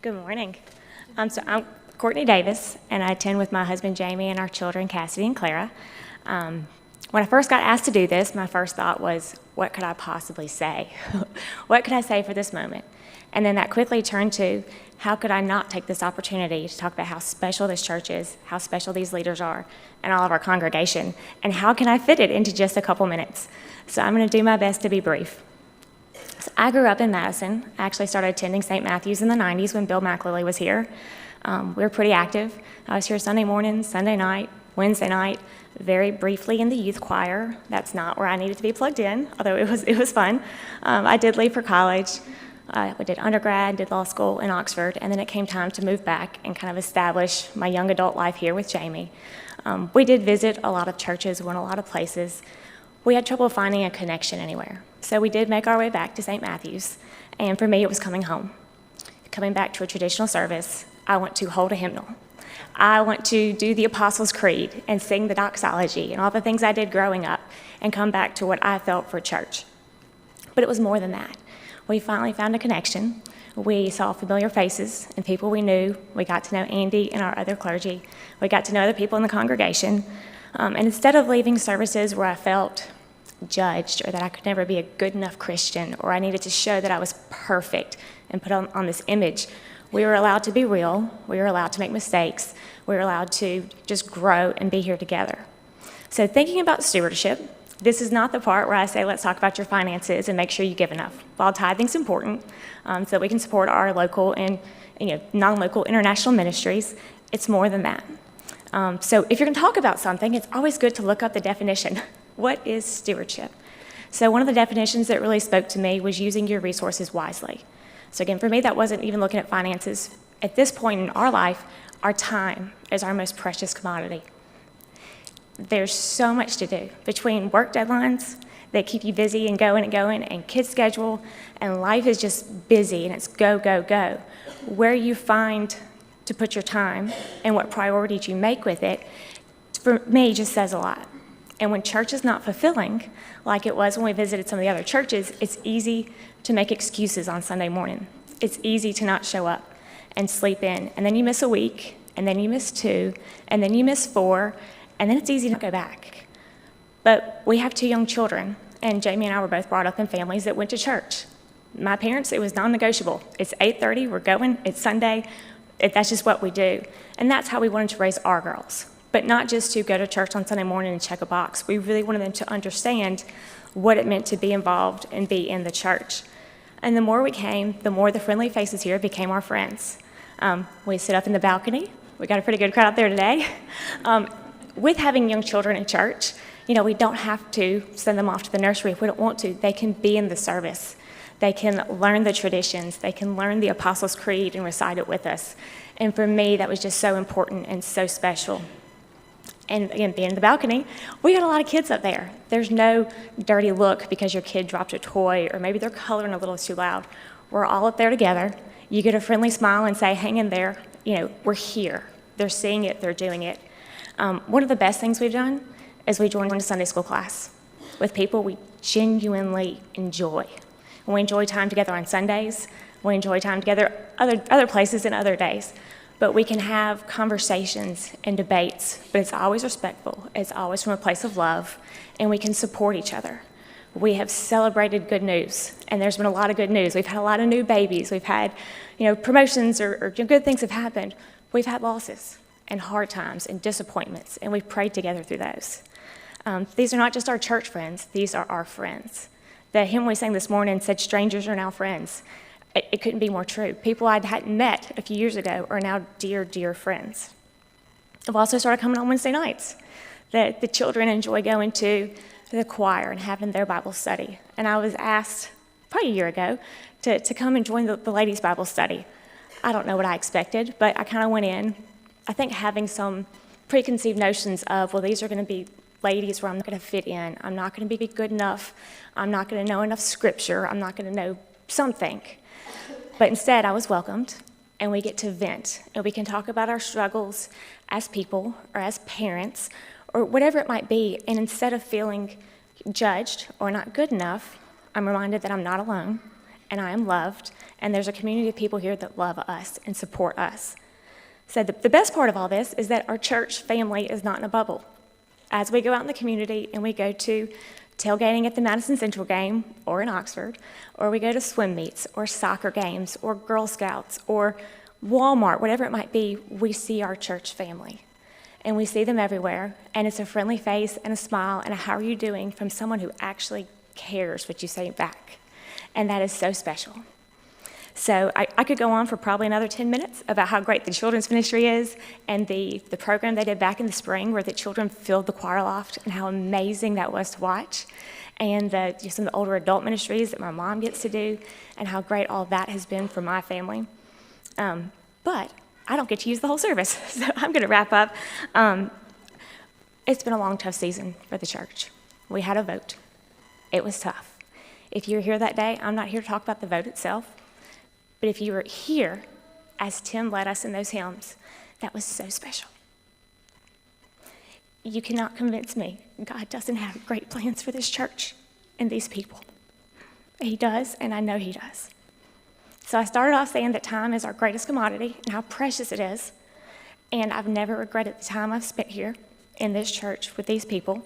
Good morning. So I'm Courtney Davis, and I attend with my husband Jamie and our children Cassidy and Clara. When I first got asked to do this, my first thought was, what could I possibly say? What could I say for this moment? And then that quickly turned to, how could I not take this opportunity to talk about how special this church is, how special these leaders are, and all of our congregation, and how can I fit it into just a couple minutes? So I'm going to do my best to be brief. So I grew up in Madison. I actually started attending St. Matthew's in the 90s when Bill McLilley was here. We were pretty active. I was here Sunday morning, Sunday night, Wednesday night, very briefly in the youth choir. That's not where I needed to be plugged in, although it was fun. I did leave for college. I did undergrad, did law school in Oxford, and then it came time to move back and kind of establish my young adult life here with Jamie. We did visit a lot of churches, went a lot of places. We had trouble finding a connection anywhere. So we did make our way back to St. Matthew's, and for me it was coming home. Coming back to a traditional service, I want to hold a hymnal. I want to do the Apostles' Creed and sing the doxology and all the things I did growing up and come back to what I felt for church. But it was more than that. We finally found a connection. We saw familiar faces and people we knew. We got to know Andy and our other clergy. We got to know other people in the congregation. And instead of leaving services where I felt judged or that I could never be a good enough Christian or I needed to show that I was perfect and put on this image, we were allowed to be real. We were allowed to make mistakes. We were allowed to just grow and be here together. So thinking about stewardship, this is not the part where I say, let's talk about your finances and make sure you give enough. While tithing's important, so that we can support our local and non-local international ministries, it's more than that. So if you're going to talk about something, it's always good to look up the definition. What is stewardship? So one of the definitions that really spoke to me was using your resources wisely. So again, for me, that wasn't even looking at finances. At this point in our life, our time is our most precious commodity. There's so much to do between work deadlines that keep you busy and going, and kids' schedule, and life is just busy and it's go, go, go. Where you find to put your time and what priorities you make with it, for me, just says a lot. And when church is not fulfilling, like it was when we visited some of the other churches, it's easy to make excuses on Sunday morning. It's easy to not show up and sleep in, and then you miss a week, and then you miss 2, and then you miss 4, and then it's easy to go back. But we have 2 young children, and Jamie and I were both brought up in families that went to church. My parents, it was non-negotiable. It's 8:30, we're going, it's Sunday, that's just what we do. And that's how we wanted to raise our girls. But not just to go to church on Sunday morning and check a box. We really wanted them to understand what it meant to be involved and be in the church. And the more we came, the more the friendly faces here became our friends. We sit up in the balcony. We got a pretty good crowd out there today. With having young children in church, we don't have to send them off to the nursery if we don't want to. They can be in the service. They can learn the traditions. They can learn the Apostles' Creed and recite it with us. And for me, that was just so important and so special. And again, being in the balcony, we got a lot of kids up there. There's no dirty look because your kid dropped a toy or maybe they're coloring a little too loud. We're all up there together. You get a friendly smile and say, hang in there. We're here. They're seeing it. They're doing it. One of the best things we've done is we joined a Sunday school class with people we genuinely enjoy. We enjoy time together on Sundays. We enjoy time together other places and other days. But we can have conversations and debates, but it's always respectful. It's always from a place of love, and we can support each other. We have celebrated good news, and there's been a lot of good news. We've had a lot of new babies. We've had, promotions or good things have happened. We've had losses and hard times and disappointments, and we've prayed together through those. These are not just our church friends. These are our friends. The hymn we sang this morning said, strangers are now friends. It couldn't be more true. People I hadn't met a few years ago are now dear, dear friends. I've also started coming on Wednesday nights. The children enjoy going to the choir and having their Bible study. And I was asked probably a year ago to come and join the ladies' Bible study. I don't know what I expected, but I kind of went in, I think having some preconceived notions of, well, these are going to be ladies where I'm not going to fit in. I'm not going to be good enough. I'm not going to know enough scripture. I'm not going to know something. But instead, I was welcomed, and we get to vent, and we can talk about our struggles as people or as parents or whatever it might be. And instead of feeling judged or not good enough, I'm reminded that I'm not alone and I am loved, and there's a community of people here that love us and support us. So the best part of all this is that our church family is not in a bubble. As we go out in the community and we go to tailgating at the Madison Central game or in Oxford, or we go to swim meets or soccer games or Girl Scouts or Walmart, whatever it might be, we see our church family. And we see them everywhere, and it's a friendly face and a smile and a "how are you doing" from someone who actually cares what you say back. And that is so special. So I could go on for probably another 10 minutes about how great the children's ministry is and the program they did back in the spring where the children filled the choir loft and how amazing that was to watch, and some of the older adult ministries that my mom gets to do and how great all that has been for my family. But I don't get to use the whole service, so I'm going to wrap up. It's been a long, tough season for the church. We had a vote. It was tough. If you were here that day, I'm not here to talk about the vote itself. But if you were here, as Tim led us in those hymns, that was so special. You cannot convince me God doesn't have great plans for this church and these people. He does, and I know he does. So I started off saying that time is our greatest commodity and how precious it is. And I've never regretted the time I've spent here in this church with these people.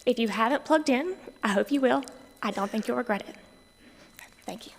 If you haven't plugged in, I hope you will. I don't think you'll regret it. Thank you.